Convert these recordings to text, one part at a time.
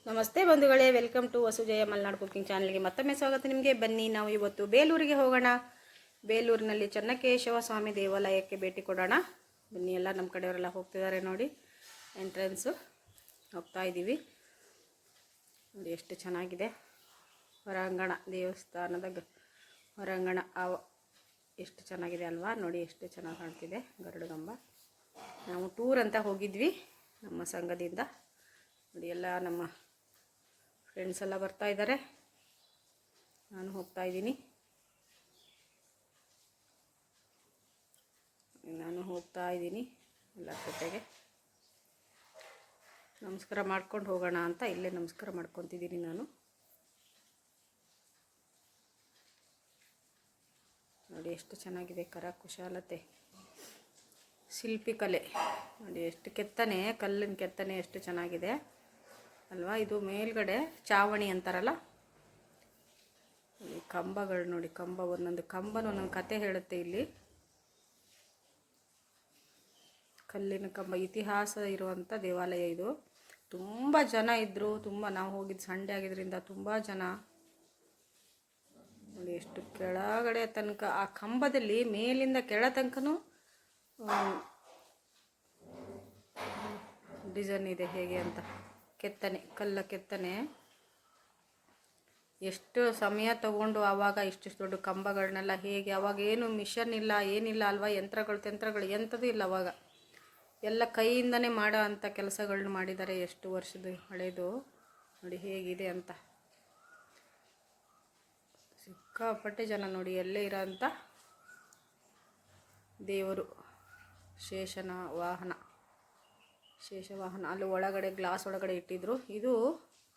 ನಮಸ್ತೆ ಬಂಧುಗಳೇ, welcome to ವಸುಜಯ Malnad cooking ಚಾನಲ್ಗೆ ಮತ್ತೊಮ್ಮೆ ಸ್ವಾಗತ ನಿಮಗೆ. ಬನ್ನಿ, ನಾವು ಇವತ್ತು ಬೇಲೂರಿಗೆ ಹೋಗೋಣ. ಬೇಲೂರಿನಲ್ಲಿ ಚನ್ನಕೇಶವ ಸ್ವಾಮಿ ದೇವಾಲಯಕ್ಕೆ ಭೇಟಿ ಕೊಡೋಣ. ಬನ್ನಿ, ಎಲ್ಲ ನಮ್ಮ ಕಡೆಯವರೆಲ್ಲ ಹೋಗ್ತಿದ್ದಾರೆ ನೋಡಿ. ಎಂಟ್ರೆನ್ಸು ಹೋಗ್ತಾ ಇದ್ದೀವಿ ನೋಡಿ. ಎಷ್ಟು ಚೆನ್ನಾಗಿದೆ ಹೊರಾಂಗಣ, ದೇವಸ್ಥಾನದ ಹೊರಾಂಗಣ ಎಷ್ಟು ಚೆನ್ನಾಗಿದೆ ಅಲ್ವಾ ನೋಡಿ. ಎಷ್ಟು ಚೆನ್ನಾಗಿ ಕಾಣ್ತಿದೆ ಗರುಡಗಂಬ. ನಾವು ಟೂರ್ ಅಂತ ಹೋಗಿದ್ವಿ ನಮ್ಮ ಸಂಘದಿಂದ ನೋಡಿ. ಎಲ್ಲ ನಮ್ಮ ಫ್ರೆಂಡ್ಸ್ ಎಲ್ಲ ಬರ್ತಾ ಇದ್ದಾರೆ, ನಾನು ಹೋಗ್ತಾ ಇದ್ದೀನಿ. ಎಲ್ಲ ಜೊತೆಗೆ ನಮಸ್ಕಾರ ಮಾಡ್ಕೊಂಡು ಹೋಗೋಣ ಅಂತ ಇಲ್ಲೇ ನಮಸ್ಕಾರ ಮಾಡ್ಕೊತಿದ್ದೀನಿ ನಾನು ನೋಡಿ. ಎಷ್ಟು ಚೆನ್ನಾಗಿದೆ ಕರಕುಶಲತೆ, ಶಿಲ್ಪಿ ಕಲೆ ನೋಡಿ. ಎಷ್ಟು ಕೆತ್ತನೆ, ಕಲ್ಲಿನ ಕೆತ್ತನೆ ಎಷ್ಟು ಚೆನ್ನಾಗಿದೆ ಅಲ್ವಾ. ಇದು ಮೇಲ್ಗಡೆ ಚಾವಣಿ ಅಂತಾರಲ್ಲ, ಕಂಬಗಳು ನೋಡಿ. ಕಂಬ ಒಂದೊಂದು ಕಂಬನ ಒಂದೊಂದು ಕತೆ ಹೇಳುತ್ತೆ ಇಲ್ಲಿ. ಕಲ್ಲಿನ ಕಂಬ, ಇತಿಹಾಸ ಇರುವಂಥ ದೇವಾಲಯ ಇದು. ತುಂಬ ಜನ ಇದ್ದರು, ನಾವು ಹೋಗಿದ್ದು ಸಂಡೇ ಆಗಿದ್ದರಿಂದ ತುಂಬ ಜನ ನೋಡಿ. ಎಷ್ಟು ಕೆಳಗಡೆ ತನಕ ಆ ಕಂಬದಲ್ಲಿ ಮೇಲಿಂದ ಕೆಳ ತನಕನೂ ಡಿಸೈನ್ ಇದೆ ಹೇಗೆ ಅಂತ. ಕೆತ್ತನೆ, ಕಲ್ಲ ಕೆತ್ತನೆ. ಎಷ್ಟು ಸಮಯ ತಗೊಂಡು ಆವಾಗ ಇಷ್ಟಿಷ್ಟು ದೊಡ್ಡ ಕಂಬಗಳನ್ನೆಲ್ಲ ಹೇಗೆ, ಅವಾಗ ಏನು ಮಿಷನ್ ಇಲ್ಲ, ಏನಿಲ್ಲ ಅಲ್ವಾ. ಯಂತ್ರಗಳು ಎಂಥದ್ದು ಇಲ್ಲ ಅವಾಗ. ಎಲ್ಲ ಕೈಯಿಂದನೇ ಮಾಡೋ ಅಂಥ ಕೆಲಸಗಳನ್ನ ಮಾಡಿದ್ದಾರೆ. ಎಷ್ಟು ವರ್ಷದ ಹಳೇದು ನೋಡಿ ಹೇಗಿದೆ ಅಂತ. ಸಿಕ್ಕಾಪಟ್ಟೆ ಜನ ನೋಡಿ. ಎಲ್ಲೇ ಇರೋಂಥ ದೇವರು ಶೇಷವಾಹನ. ಅಲ್ಲಿ ಒಳಗಡೆ ಗ್ಲಾಸ್ ಒಳಗಡೆ ಇಟ್ಟಿದ್ರು. ಇದು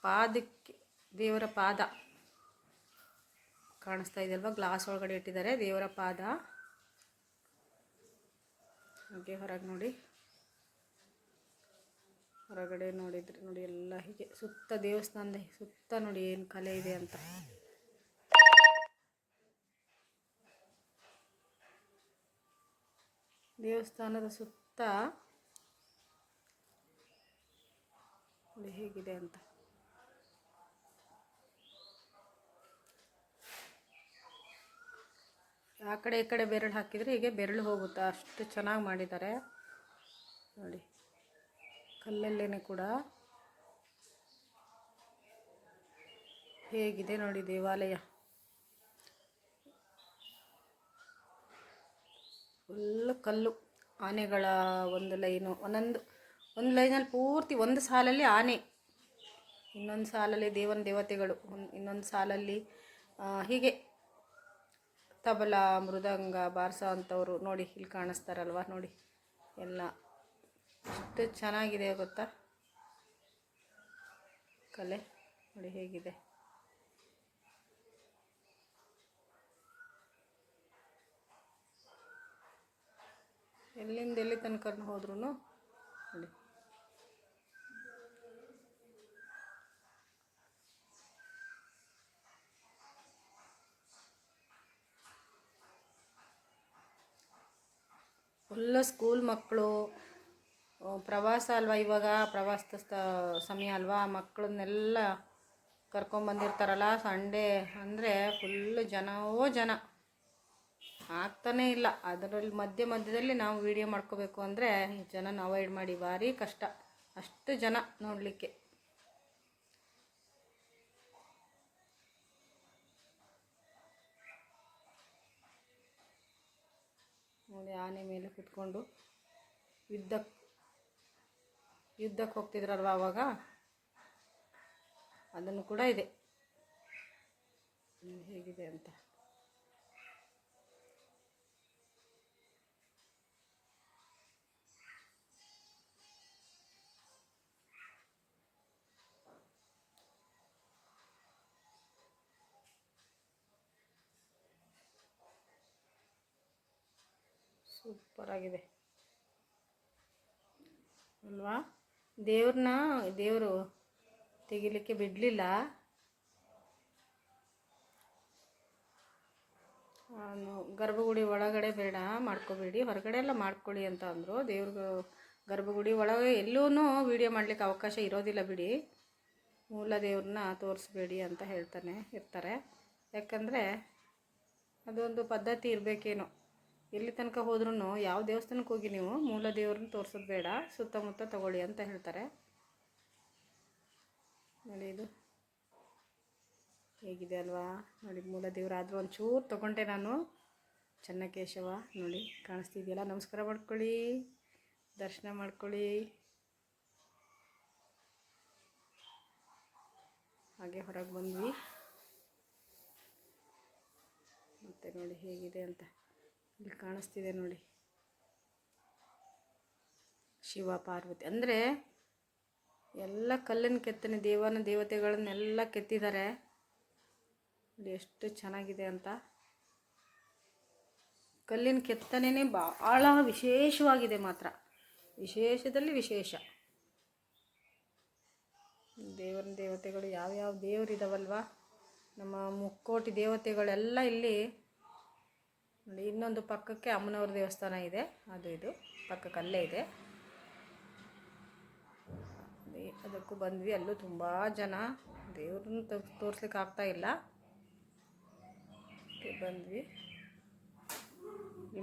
ಪಾದಕ್ಕೆ, ದೇವರ ಪಾದ ಕಾಣಿಸ್ತಾ ಇದೆಯಲ್ವ, ಗ್ಲಾಸ್ ಒಳಗಡೆ ಇಟ್ಟಿದ್ದಾರೆ ದೇವರ ಪಾದ. ಹಾಗೆ ಹೊರಗೆ ನೋಡಿ, ಹೊರಗಡೆ ನೋಡಿದ್ರೆ ನೋಡಿ ಎಲ್ಲ ಹೀಗೆ ಸುತ್ತ ದೇವಸ್ಥಾನದ ಸುತ್ತ ನೋಡಿ ಏನು ಕಲೆ ಇದೆ ಅಂತ. ದೇವಸ್ಥಾನದ ಸುತ್ತ ನೋಡಿ ಹೇಗಿದೆ ಅಂತ. ಆ ಕಡೆ ಈ ಕಡೆ ಬೆರಳು ಹಾಕಿದರೆ ಹೀಗೆ ಬೆರಳು ಹೋಗುತ್ತೆ, ಅಷ್ಟು ಚೆನ್ನಾಗಿ ಮಾಡಿದ್ದಾರೆ ನೋಡಿ. ಕಲ್ಲಲ್ಲೇನೆ ಕೂಡ ಹೇಗಿದೆ ನೋಡಿ ದೇವಾಲಯ. ಫುಲ್ ಕಲ್ಲು, ಆನೆಗಳ ಒಂದು ಲೈನು, ಒಂದು ಲೈನಲ್ಲಿ ಪೂರ್ತಿ ಒಂದು ಸಾಲಲ್ಲಿ ಆನೆ, ಇನ್ನೊಂದು ಸಾಲಲ್ಲಿ ದೇವತೆಗಳು, ಇನ್ನೊಂದು ಸಾಲಲ್ಲಿ ಹೀಗೆ ತಬಲ ಮೃದಂಗ ಬಾರಿಸೋ ಅಂಥವ್ರು ನೋಡಿ. ಇಲ್ಲಿ ಕಾಣಿಸ್ತಾರಲ್ವ ನೋಡಿ. ಎಲ್ಲ ಎಷ್ಟು ಚೆನ್ನಾಗಿದೆ ಗೊತ್ತಾ ಕಲೆ ನೋಡಿ ಹೇಗಿದೆ. ಎಲ್ಲಿಂದ ಎಲ್ಲಿ ತನಕ ಹೋದ್ರೂ ನೋಡಿ. ಫುಲ್ಲ ಸ್ಕೂಲ್ ಮಕ್ಕಳು, ಪ್ರವಾಸ ಅಲ್ವಾ ಇವಾಗ, ಪ್ರವಾಸದ ಸಮಯ ಅಲ್ವಾ. ಮಕ್ಕಳನ್ನೆಲ್ಲ ಕರ್ಕೊಂಬಂದಿರ್ತಾರಲ್ಲ. ಸಂಡೇ ಅಂದರೆ ಫುಲ್ಲು ಜನ ಆಗ್ತಾನೇ ಇಲ್ಲ. ಅದರಲ್ಲಿ ಮಧ್ಯದಲ್ಲಿ ನಾವು ವಿಡಿಯೋ ಮಾಡ್ಕೋಬೇಕು ಅಂದರೆ ಜನನ ಅವಾಯ್ಡ್ ಮಾಡಿ, ಭಾರಿ ಕಷ್ಟ. ಅಷ್ಟು ಜನ ನೋಡಲಿಕ್ಕೆ. ನೋಡಿ, ಆನೆ ಮೇಲೆ ಕುತ್ಕೊಂಡು ಯುದ್ಧಕ್ಕೆ ಹೋಗ್ತಿದ್ರಲ್ವ ಆವಾಗ, ಅದನ್ನು ಕೂಡ ಇದೆ ಹೇಗಿದೆ ಅಂತ. ಸೂಪರ್ ಆಗಿದೆ ಅಲ್ವಾ. ದೇವರು ತೆಗಿಲಿಕ್ಕೆ ಬಿಡಲಿಲ್ಲ. ಗರ್ಭಗುಡಿ ಒಳಗಡೆ ಬೇಡ ಮಾಡ್ಕೋಬೇಡಿ, ಹೊರಗಡೆ ಎಲ್ಲ ಮಾಡ್ಕೊಳ್ಳಿ ಅಂತ ಅಂದರು. ದೇವ್ರಿಗೆ ಗರ್ಭಗುಡಿ ಒಳಗೆ ಎಲ್ಲೂ ವೀಡಿಯೋ ಮಾಡಲಿಕ್ಕೆ ಅವಕಾಶ ಇರೋದಿಲ್ಲ ಬಿಡಿ. ಮೂಲ ದೇವ್ರನ್ನ ತೋರಿಸ್ಬೇಡಿ ಅಂತ ಇರ್ತಾರೆ. ಯಾಕಂದರೆ ಅದೊಂದು ಪದ್ಧತಿ ಇರಬೇಕೇನೋ. ಎಲ್ಲಿ ತನಕ ಹೋದ್ರೂ ಯಾವ ದೇವಸ್ಥಾನಕ್ಕೆ ಹೋಗಿ ನೀವು ಮೂಲ ದೇವ್ರನ್ನ ತೋರಿಸೋದು ಬೇಡ, ಸುತ್ತಮುತ್ತ ತಗೊಳ್ಳಿ ಅಂತ ಹೇಳ್ತಾರೆ. ನೋಡಿ ಇದು ಹೇಗಿದೆ ಅಲ್ವಾ. ನೋಡಿ ಮೂಲ ದೇವರಾದರೂ ಒಂಚೂರು ತೊಗೊಂಡೆ ನಾನು. ಚೆನ್ನಕೇಶವ ನೋಡಿ ಕಾಣಿಸ್ತಿದೆಯಲ್ಲ. ನಮಸ್ಕಾರ ಮಾಡ್ಕೊಳ್ಳಿ, ದರ್ಶನ ಮಾಡ್ಕೊಳ್ಳಿ. ಹಾಗೆ ಹೊರಗೆ ಬಂದ್ವಿ. ಮತ್ತು ನೋಡಿ ಹೇಗಿದೆ ಅಂತ ಇಲ್ಲಿ ಕಾಣಿಸ್ತಿದೆ ನೋಡಿ. ಶಿವ ಪಾರ್ವತಿ ಅಂದರೆ ಎಲ್ಲ ಕಲ್ಲಿನ ಕೆತ್ತನೆ, ದೇವತೆಗಳನ್ನೆಲ್ಲ ಕೆತ್ತಿದ್ದಾರೆ ನೋಡಿ ಎಷ್ಟು ಚೆನ್ನಾಗಿದೆ ಅಂತ. ಕಲ್ಲಿನ ಕೆತ್ತನೆ ಭಾಳ ವಿಶೇಷವಾಗಿದೆ ಮಾತ್ರ, ವಿಶೇಷದಲ್ಲಿ ವಿಶೇಷ. ದೇವತೆಗಳು ಯಾವ್ಯಾವ ದೇವರಿದಾವಲ್ವ, ನಮ್ಮ ಮುಕ್ಕೋಟಿ ದೇವತೆಗಳೆಲ್ಲ ಇಲ್ಲಿ ನೋಡಿ. ಇನ್ನೊಂದು ಪಕ್ಕಕ್ಕೆ ಅಮ್ಮನವ್ರ ದೇವಸ್ಥಾನ ಇದೆ, ಇದು ಪಕ್ಕಕ್ಕಲ್ಲೇ ಇದೆ. ಅದಕ್ಕೂ ಬಂದ್ವಿ. ಅಲ್ಲೂ ತುಂಬ ಜನ, ದೇವ್ರನ್ನ ತೋರಿಸ್ಲಿಕ್ಕೆ ಆಗ್ತಾ ಇಲ್ಲ. ಬಂದ್ವಿ,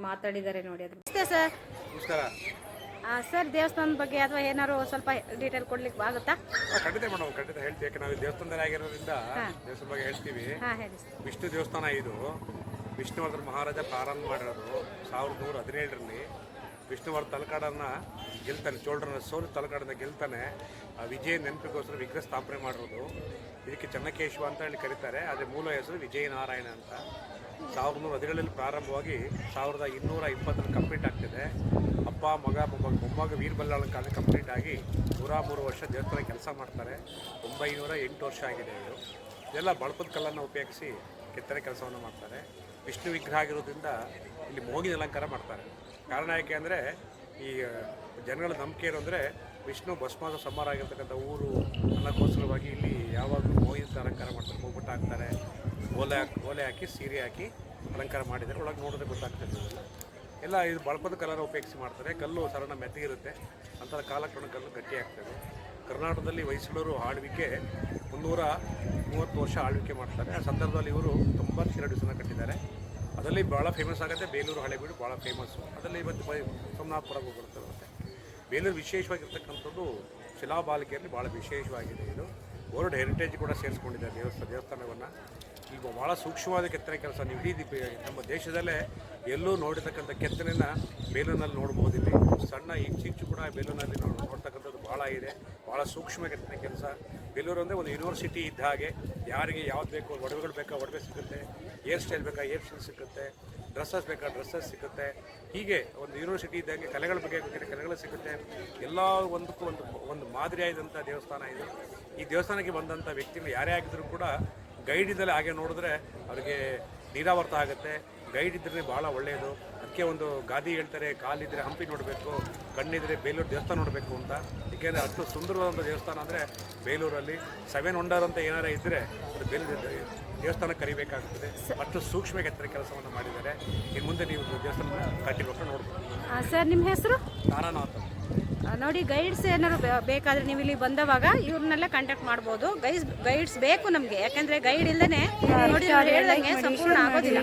ಮಾತಾಡಿದ್ದಾರೆ ನೋಡಿ. ಅದು ನಮಸ್ತೆ ಸರ್. ನಮಸ್ಕಾರ ಸರ್, ದೇವಸ್ಥಾನದ ಬಗ್ಗೆ ಅಥವಾ ಏನಾದ್ರು ಸ್ವಲ್ಪ ಡೀಟೇಲ್ ಕೊಡ್ಲಿಕ್ಕೆ ಆಗುತ್ತಾ? ಖಂಡಿತ ಮೇಡಮ್, ಖಂಡಿತ ಹೇಳ್ತೀವಿ. ಯಾಕೆ ನಾವು ದೇವಸ್ಥಾನದಲ್ಲಿ ಆಗಿರೋದ್ರಿಂದ ದೇವಸ್ಥಾನ ಬಗ್ಗೆ ಹೇಳ್ತೀವಿ. ಹೇಳಿ. ವಿಷ್ಣು ದೇವಸ್ಥಾನ ಇದು. ವಿಷ್ಣುವರ್ಧನ ಮಹಾರಾಜ ಪ್ರಾರಂಭ ಮಾಡಿರೋದು 1117ರಲ್ಲಿ. ವಿಷ್ಣುವರ್ಧನ ತಲಕಾಡನ್ನು ಗೆಲ್ತಾನೆ, ಚೋಳರನ್ನ ಸೋಲು ತಲಕಾಡನ್ನು ಗೆಲ್ತಾನೆ. ಆ ವಿಜಯ ನೆನಪಿಗೋಸ್ಕರ ವಿಗ್ರಹ ಸ್ಥಾಪನೆ ಮಾಡಿರೋದು. ಇದಕ್ಕೆ ಚೆನ್ನಕೇಶವ ಅಂತ ಹೇಳಿ ಕರೀತಾರೆ. ಆದರೆ ಮೂಲ ಹೆಸರು ವಿಜಯನಾರಾಯಣ ಅಂತ. 1117ರಲ್ಲಿ ಪ್ರಾರಂಭವಾಗಿ 1220ರಲ್ಲಿ ಕಂಪ್ಲೀಟ್ ಆಗ್ತಿದೆ. ಅಪ್ಪ ಮಗ ಮೊಮ್ಮಗ ವೀರಬಲ್ಲಾಳ ಕಾಲ ಕಂಪ್ಲೀಟ್ ಆಗಿ 103 ವರ್ಷ ದೇವಸ್ಥಾನ ಕೆಲಸ ಮಾಡ್ತಾರೆ. 908 ವರ್ಷ ಆಗಿದೆ ಇದು. ಇದೆಲ್ಲ ಬಳಪದ ಕಲ್ಲನ್ನು ಉಪಯೋಗಿಸಿ ಕೆತ್ತನೆ ಕೆಲಸವನ್ನು ಮಾಡ್ತಾರೆ. ವಿಷ್ಣು ವಿಗ್ರಹ ಆಗಿರೋದ್ರಿಂದ ಇಲ್ಲಿ ಮೋಗಿನ ಅಲಂಕಾರ ಮಾಡ್ತಾರೆ. ಕಾರಣ ಯಾಕೆ ಅಂದರೆ ಈ ಜನಗಳ ನಂಬಿಕೆ ಏನು ಅಂದರೆ ವಿಷ್ಣು ಭಸ್ಮಾದ ಸಂಹಾರ ಆಗಿರ್ತಕ್ಕಂಥ ಊರು ಅನ್ನೋಕ್ಕೋಸ್ಕರವಾಗಿ ಇಲ್ಲಿ ಯಾವಾಗಲೂ ಮೋಗಿನ ಅಲಂಕಾರ ಮಾಡ್ತಾರೆ. ಹೋಗ್ಬಿಟ್ಟು ಹಾಕ್ತಾರೆ, ಓಲೆ ಹಾಕಿ ಸೀರೆ ಹಾಕಿ ಅಲಂಕಾರ ಮಾಡಿದ್ದಾರೆ. ಒಳಗೆ ನೋಡಿದ್ರೆ ಗೊತ್ತಾಗ್ತದೆ ಎಲ್ಲ. ಇದು ಬಳಪದ ಕಲ್ಲನ್ನು ಉಪಯೋಗಿಸಿ ಮಾಡ್ತಾರೆ. ಕಲ್ಲು ಸರಣ ಮೆತ್ತಗಿರುತ್ತೆ, ಅಂಥ ಕಾಲಕ್ರಮ ಕಲ್ಲು ಗಟ್ಟಿ ಆಗ್ತದೆ. ಕರ್ನಾಟಕದಲ್ಲಿ ಹೊಯ್ಸಳರು ಆಳ್ವಿಕೆ 330 ವರ್ಷ ಆಳ್ವಿಕೆ ಮಾಡ್ತಾರೆ. ಆ ಸಂದರ್ಭದಲ್ಲಿ ಇವರು 92 ದಿವಸ ಕಟ್ಟಿದ್ದಾರೆ. ಅದರಲ್ಲಿ ಭಾಳ ಫೇಮಸ್ ಆಗುತ್ತೆ ಬೇಲೂರು ಹಳೆಬೀಡು, ಭಾಳ ಫೇಮಸ್ಸು. ಅದರಲ್ಲಿ ಇವತ್ತು ಸೋಮನಾಥಪುರ ಬರುತ್ತೆ. ಬೇಲೂರು ವಿಶೇಷವಾಗಿರ್ತಕ್ಕಂಥದ್ದು ಶಿಲಾಬಾಲಿಕೆಯಲ್ಲಿ ಭಾಳ ವಿಶೇಷವಾಗಿದೆ. ಇದು ವರ್ಲ್ಡ್ ಹೆರಿಟೇಜ್ ಕೂಡ ಸೇರಿಸ್ಕೊಂಡಿದ್ದಾರೆ ದೇವಸ್ಥಾನವನ್ನು. ಈಗ ಭಾಳ ಸೂಕ್ಷ್ಮವಾದ ಕೆತ್ತನೆ ಕೆಲಸ. ನೀವು ಇಡೀ ನಮ್ಮ ದೇಶದಲ್ಲೇ ಎಲ್ಲೂ ನೋಡಿರ್ತಕ್ಕಂಥ ಕೆತ್ತನೆನ ಬೇಲೂರಿನಲ್ಲಿ ನೋಡ್ಬೋದು. ಇಲ್ಲಿ ಸಣ್ಣ ಇಂಚಿಂಚು ಕೂಡ ಬೇಲೂರಿನಲ್ಲಿ ನೋಡ್ತಕ್ಕಂಥದ್ದು ಭಾಳ ಇದೆ. ಭಾಳ ಸೂಕ್ಷ್ಮ ಕೆತ್ತನೆ ಕೆಲಸ. ಬೇಲೂರು ಅಂದರೆ ಒಂದು ಯೂನಿವರ್ಸಿಟಿ ಇದ್ದ ಹಾಗೆ. ಯಾರಿಗೆ ಯಾವ್ದು ಬೇಕು, ಒಡವೆಗಳು ಬೇಕಾ ಒಡವೆ ಸಿಗುತ್ತೆ, ಹೇರ್ ಸ್ಟೈಲ್ ಬೇಕಾ ಹೇರ್ ಸ್ಟೈಲ್ ಸಿಗುತ್ತೆ, ಡ್ರೆಸ್ಸಸ್ ಬೇಕಾ ಡ್ರೆಸ್ಸಸ್ ಸಿಗುತ್ತೆ. ಹೀಗೆ ಒಂದು ಯೂನಿವರ್ಸಿಟಿ ಇದ್ದಂಗೆ ಕಲೆಗಳ ಬಗ್ಗೆ ಕಲೆಗಳು ಸಿಗುತ್ತೆ. ಎಲ್ಲ ಒಂದಕ್ಕೂ ಒಂದು ಮಾದರಿಯಾದಂಥ ದೇವಸ್ಥಾನ ಇದು. ಈ ದೇವಸ್ಥಾನಕ್ಕೆ ಬಂದಂಥ ವ್ಯಕ್ತಿಗಳು ಯಾರೇ ಆಗಿದ್ರೂ ಕೂಡ ಗೈಡ್ ಇದ್ದಲ್ಲಿ ಹಾಗೆ ನೋಡಿದ್ರೆ ಅವರಿಗೆ ನೀರಾವರ್ತ ಆಗುತ್ತೆ. ಗೈಡ್ ಇದ್ದರೆ ಭಾಳ ಒಳ್ಳೆಯದು. ಅದಕ್ಕೆ ಒಂದು ಗಾದಿ ಹೇಳ್ತಾರೆ, ಕಾಲಿದ್ದರೆ ಹಂಪಿ ನೋಡಬೇಕು, ಕಣ್ಣಿದ್ರೆ ಬೇಲೂರು ದೇವಸ್ಥಾನ ನೋಡಬೇಕು ಅಂತ. ಏಕೆಂದರೆ ಅಷ್ಟು ಸುಂದರವಾದಂಥ ದೇವಸ್ಥಾನ ಅಂದರೆ ಬೇಲೂರಲ್ಲಿ 7 ವಂಡರ್ ಅಂತ ಏನಾರ ಇದ್ದರೆ ಅದು ಬೇಲೂರು ದೇವಸ್ಥಾನ ಕರಿಬೇಕಾಗ್ತದೆ. ಅಷ್ಟು ಸೂಕ್ಷ್ಮ ಕೆತ್ತನೆ ಕೆಲಸವನ್ನು ಮಾಡಿದ್ದಾರೆ. ಇನ್ನು ಮುಂದೆ ನೀವು ದೇವಸ್ಥಾನ ಕಟ್ಟಿಬೇಕು ನೋಡ್ಬೋದು. ಸರ್, ನಿಮ್ಮ ಹೆಸರು? ತಾರಾನಾಥ್. ನೋಡಿ, ಗೈಡ್ಸ್ ಏನಾದ್ರು ಬೇಕಾದರೆ ನೀವು ಇಲ್ಲಿ ಬಂದವಾಗ ಇವ್ರನ್ನೆಲ್ಲ ಕಾಂಟ್ಯಾಕ್ಟ್ ಮಾಡ್ಬೋದು. ಗೈಡ್ಸ್ ಬೇಕು ನಮಗೆ, ಯಾಕಂದರೆ ಗೈಡ್ ಇಲ್ಲದೇ ನೋಡಿ ಹೇಳ್ದಂಗೆ ಸಂಪೂರ್ಣ ಆಗೋದಿಲ್ಲ.